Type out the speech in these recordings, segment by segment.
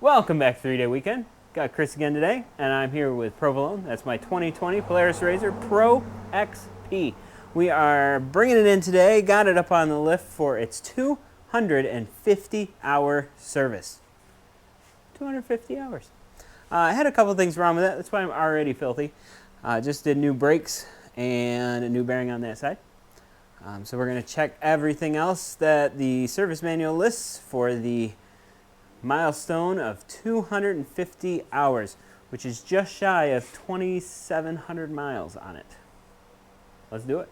Welcome back to 3-Day Weekend. Got Chris again today, and I'm here with Provolone. That's my 2020 Polaris RZR PRO XP. We are bringing it in today, got it up on the lift for its 250-hour service. 250 hours. I had a couple things wrong with that, that's why I'm already filthy. Just did new brakes and a new bearing on that side. So we're going to check everything else that the service manual lists for the milestone of 250 hours, which is just shy of 2,700 miles on it. Let's do it.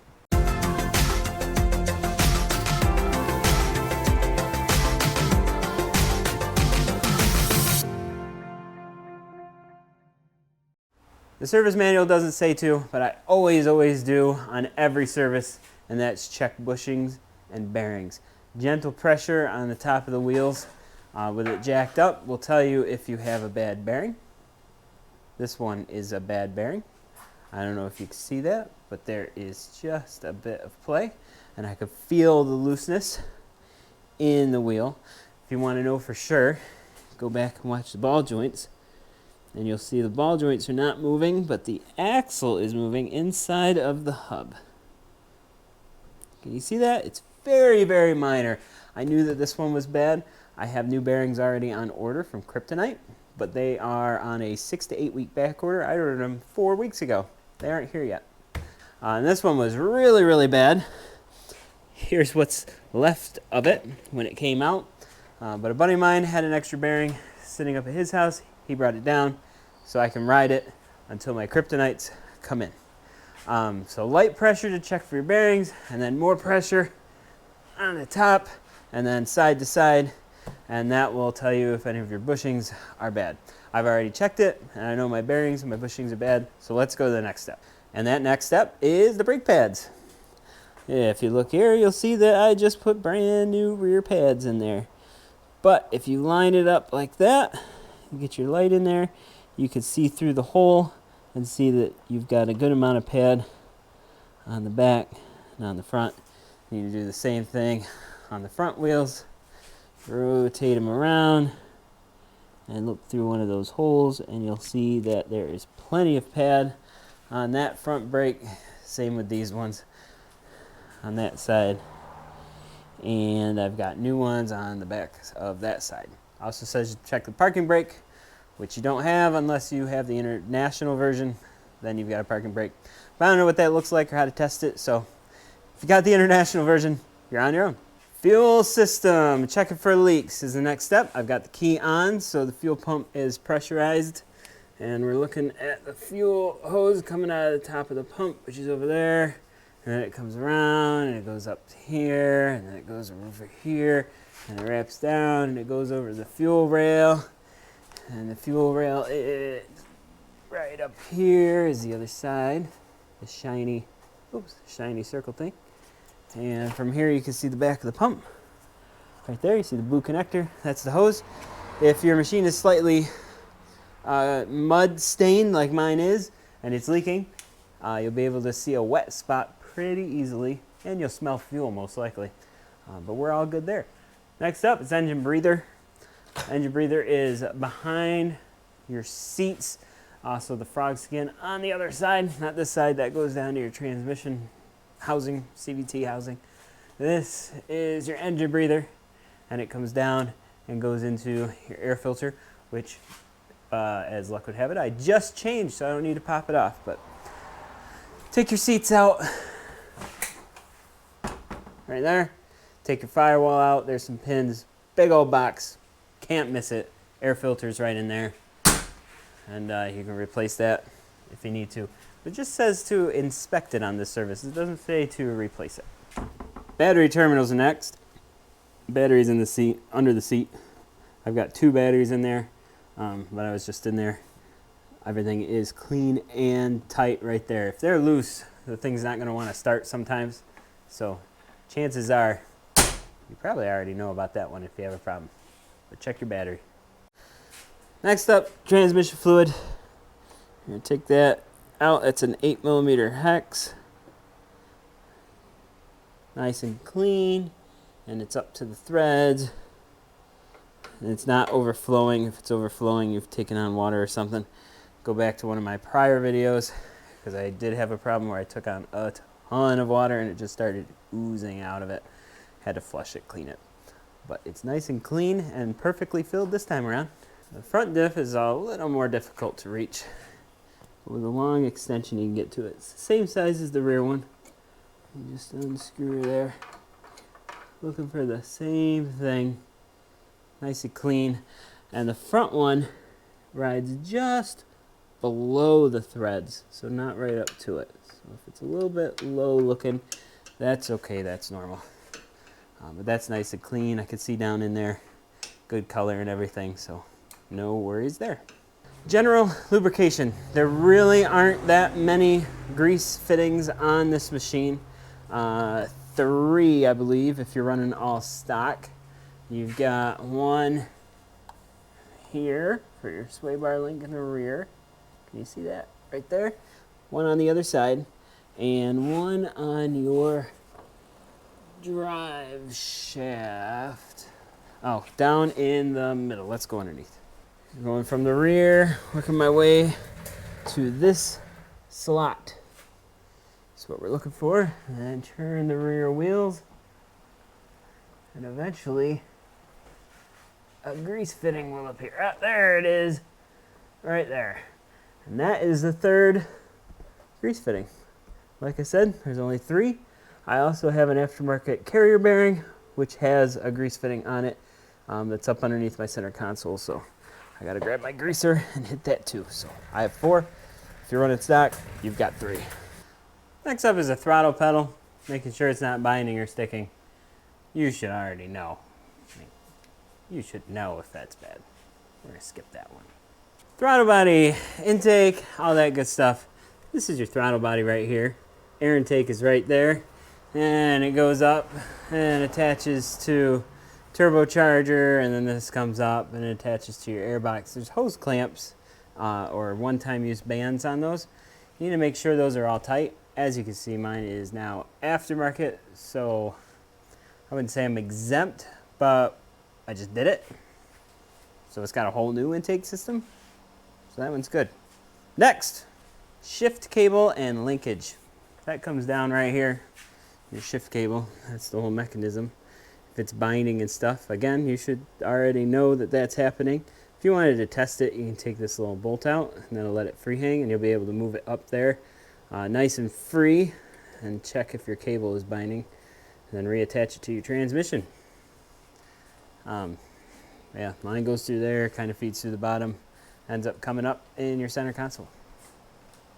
The service manual doesn't say to, but I always do on every service, and that's check bushings and bearings. Gentle pressure on the top of the wheels with it jacked up will tell you if you have a bad bearing. This one is a bad bearing. I don't know if you can see that, but there is just a bit of play, and I could feel the looseness in the wheel. If you want to know for sure, go back and watch the ball joints, and you'll see the ball joints are not moving, but the axle is moving inside of the hub. Can you see that? It's very minor. I knew that this one was bad. I have new bearings already on order from Kryptonite, but they are on a 6 to 8 week back order. I ordered them 4 weeks ago. They aren't here yet. And this one was really bad. Here's what's left of it when it came out. But a buddy of mine had an extra bearing sitting up at his house. He brought it down so I can ride it until my Kryptonites come in. So light pressure to check for your bearings, and then more pressure on the top, and then side to side, and that will tell you if any of your bushings are bad. I've already checked it, and I know my bearings and my bushings are bad, so let's go to the next step. And that next step is the brake pads. If you look here, you'll see that I just put brand new rear pads in there. But if you line it up like that, you get your light in there, you can see through the hole and see that you've got a good amount of pad on the back and on the front. You need to do the same thing on the front wheels. Rotate them around and look through one of those holes, and you'll see that there is plenty of pad on that front brake. Same with these ones on that side. And I've got new ones on the back of that side. Also says you check the parking brake, which you don't have unless you have the international version. Then you've got a parking brake. But I don't know what that looks like or how to test it, so if you got the international version, you're on your own. Fuel system, checking for leaks is the next step. I've got the key on, so the fuel pump is pressurized, and we're looking at the fuel hose coming out of the top of the pump, which is over there, and then it comes around, and it goes up to here, and then it goes over here, and it wraps down, and it goes over the fuel rail, and the fuel rail is right up here is the other side, the shiny circle thing. And from here you can see the back of the pump. Right there, you see the blue connector. That's the hose. If your machine is slightly mud stained like mine is, and it's leaking, you'll be able to see a wet spot pretty easily, and you'll smell fuel most likely. But we're all good there. Next up is engine breather. Engine breather is behind your seats. So the frog skin on the other side, not this side, that goes down to your transmission housing, CVT housing. This is your engine breather, and it comes down and goes into your air filter, which, as luck would have it, I just changed, so I don't need to pop it off. But take your seats out, right there. Take your firewall out. There's some pins. Big old box. Can't miss it. Air filter's right in there, and you can replace that if you need to. It just says to inspect it on this service. It doesn't say to replace it. Battery terminals are next. Batteries in the seat, under the seat. I've got 2 batteries in there, but I was just in there. Everything is clean and tight right there. If they're loose, the thing's not going to want to start sometimes. So chances are, you probably already know about that one if you have a problem. But check your battery. Next up, transmission fluid. I'm going to take that out. It's an 8mm hex. Nice and clean, and it's up to the threads. and it's not overflowing. If it's overflowing, you've taken on water or something. Go back to one of my prior videos, because I did have a problem where I took on a ton of water and it just started oozing out of it. Had to flush it, clean it. But it's nice and clean and perfectly filled this time around. The front diff is a little more difficult to reach. With a long extension you can get to it. It's the same size as the rear one. You just unscrew there. Looking for the same thing. Nice and clean. And the front one rides just below the threads, so not right up to it. So if it's a little bit low looking, that's okay, that's normal. But that's nice and clean. I can see down in there. Good color and everything, so no worries there. General lubrication. There really aren't that many grease fittings on this machine. 3, I believe, if you're running all stock. You've got one here for your sway bar link in the rear. Can you see that right there? One on the other side, and one on your drive shaft. Oh, down in the middle. Let's go underneath. I'm going from the rear, working my way to this slot. That's what we're looking for. And then turn the rear wheels, and eventually a grease fitting will appear. Ah, there it is, right there. And that is the 3rd grease fitting. Like I said, there's only 3. I also have an aftermarket carrier bearing, which has a grease fitting on it that's up underneath my center console. So I gotta grab my greaser and hit that too. So I have 4. If you're running stock, you've got 3. Next up is a throttle pedal, making sure it's not binding or sticking. You should already know. You should know if that's bad. We're gonna skip that one. Throttle body, intake, all that good stuff. This is your throttle body right here. Air intake is right there. And it goes up and attaches to turbocharger, and then this comes up and it attaches to your airbox. There's hose clamps or one-time use bands on those. You need to make sure those are all tight. As you can see, mine is now aftermarket, so I wouldn't say I'm exempt, but I just did it. So it's got a whole new intake system. So that one's good. Next, shift cable and linkage. That comes down right here. Your shift cable, that's the whole mechanism. If it's binding and stuff, again, you should already know that that's happening. If you wanted to test it, you can take this little bolt out and then let it free hang, and you'll be able to move it up there nice and free, and check if your cable is binding, and then reattach it to your transmission. Yeah, line goes through there, kind of feeds through the bottom, ends up coming up in your center console.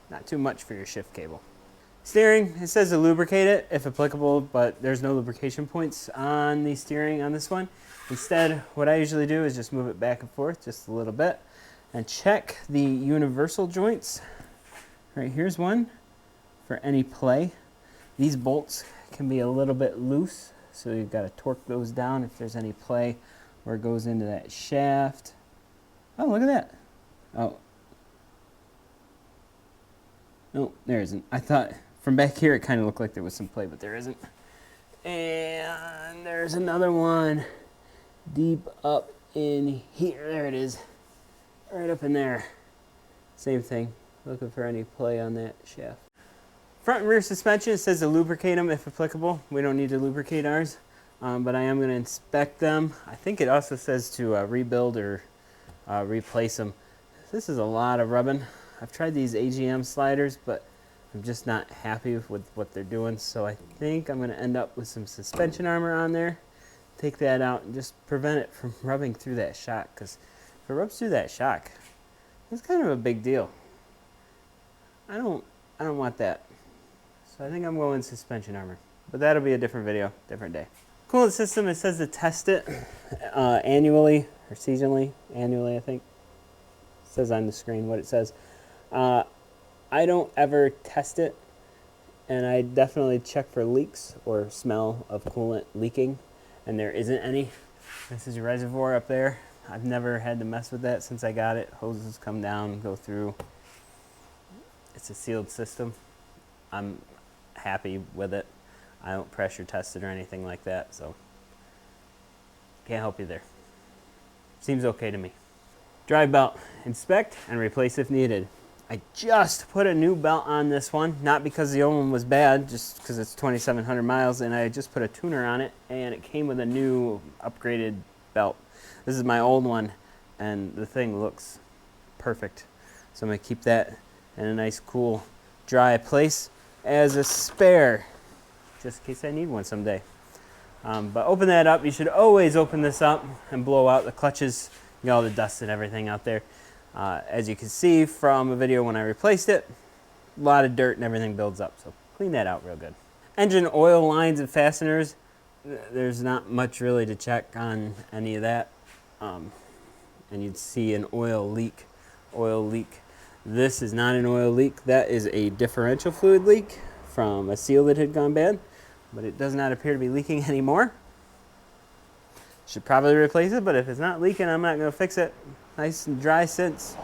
Not too much for your shift cable. Steering, it says to lubricate it if applicable, but there's no lubrication points on the steering on this one. Instead, what I usually do is just move it back and forth just a little bit and check the universal joints. Right, here's one for any play. These bolts can be a little bit loose, so you've got to torque those down if there's any play where it goes into that shaft. Oh, look at that. Oh. No, there isn't. I thought from back here it kind of looked like there was some play, but there isn't. And there's another one deep up in here. There it is. Right up in there. Same thing. Looking for any play on that shaft. Front and rear suspension, it says to lubricate them if applicable. We don't need to lubricate ours, but I am going to inspect them. I think it also says to rebuild or replace them. This is a lot of rubbing. I've tried these AGM sliders, but I'm just not happy with what they're doing, so I think I'm going to end up with some suspension armor on there. Take that out and just prevent it from rubbing through that shock, because if it rubs through that shock, it's kind of a big deal. I don't want that. So I think I'm going suspension armor, but that'll be a different video, different day. Coolant system, it says to test it annually or seasonally, annually I think. It says on the screen what it says. I don't ever test it, and I definitely check for leaks or smell of coolant leaking, and there isn't any. This is your reservoir up there. I've never had to mess with that since I got it. Hoses come down, go through. It's a sealed system. I'm happy with it. I don't pressure test it or anything like that, so can't help you there. Seems okay to me. Drive belt, inspect and replace if needed. I just put a new belt on this one, not because the old one was bad, just because it's 2,700 miles, and I just put a tuner on it, and it came with a new upgraded belt. This is my old one, and the thing looks perfect. So I'm going to keep that in a nice, cool, dry place as a spare, just in case I need one someday. But open that up. You should always open this up and blow out the clutches. You got all the dust and everything out there. As you can see from a video when I replaced it, a lot of dirt and everything builds up, so clean that out real good. Engine oil lines and fasteners, there's not much really to check on any of that. And you'd see an oil leak. This is not an oil leak, that is a differential fluid leak from a seal that had gone bad, but it does not appear to be leaking anymore. Should probably replace it, but if it's not leaking, I'm not going to fix it. Nice and dry since.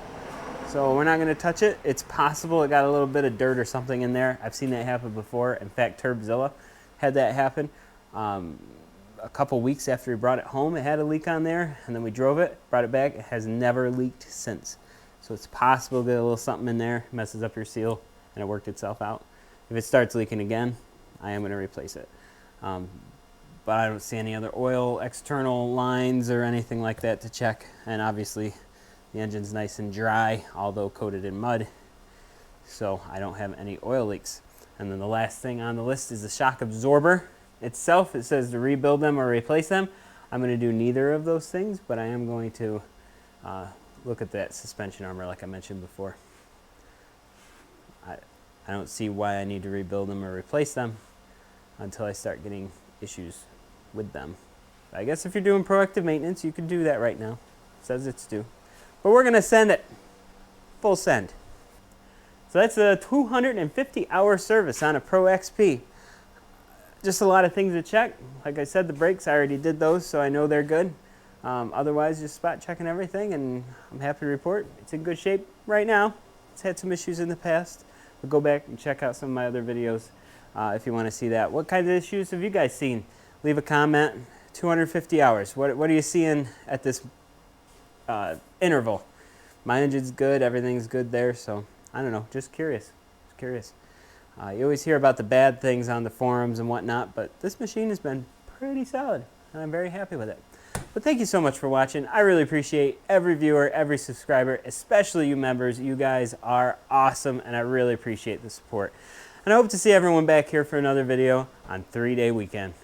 So we're not going to touch it. It's possible it got a little bit of dirt or something in there. I've seen that happen before. In fact, Turbzilla had that happen. A couple weeks after we brought it home, it had a leak on there, and then we drove it, brought it back. It has never leaked since. So it's possible to get a little something in there, messes up your seal, and it worked itself out. If it starts leaking again, I am going to replace it. But I don't see any other oil external lines or anything like that to check. And obviously the engine's nice and dry, although coated in mud. So I don't have any oil leaks. And then the last thing on the list is the shock absorber itself. It says to rebuild them or replace them. I'm going to do neither of those things, but I am going to look at that suspension armor like I mentioned before. I don't see why I need to rebuild them or replace them until I start getting issues with them. I guess if you're doing proactive maintenance, you can do that right now. It says it's due. But we're going to send it. Full send. So that's a 250-hour service on a Pro XP. Just a lot of things to check. Like I said, the brakes, I already did those, so I know they're good. Otherwise, just spot checking everything, and I'm happy to report it's in good shape right now. It's had some issues in the past. But go back and check out some of my other videos if you want to see that. What kinds of issues have you guys seen? Leave a comment. 250 hours. What are you seeing at this interval? My engine's good. Everything's good there. So I don't know. Just curious. You always hear about the bad things on the forums and whatnot, but this machine has been pretty solid, and I'm very happy with it. But thank you so much for watching. I really appreciate every viewer, every subscriber, especially you members. You guys are awesome, and I really appreciate the support. And I hope to see everyone back here for another video on 3-Day Weekend.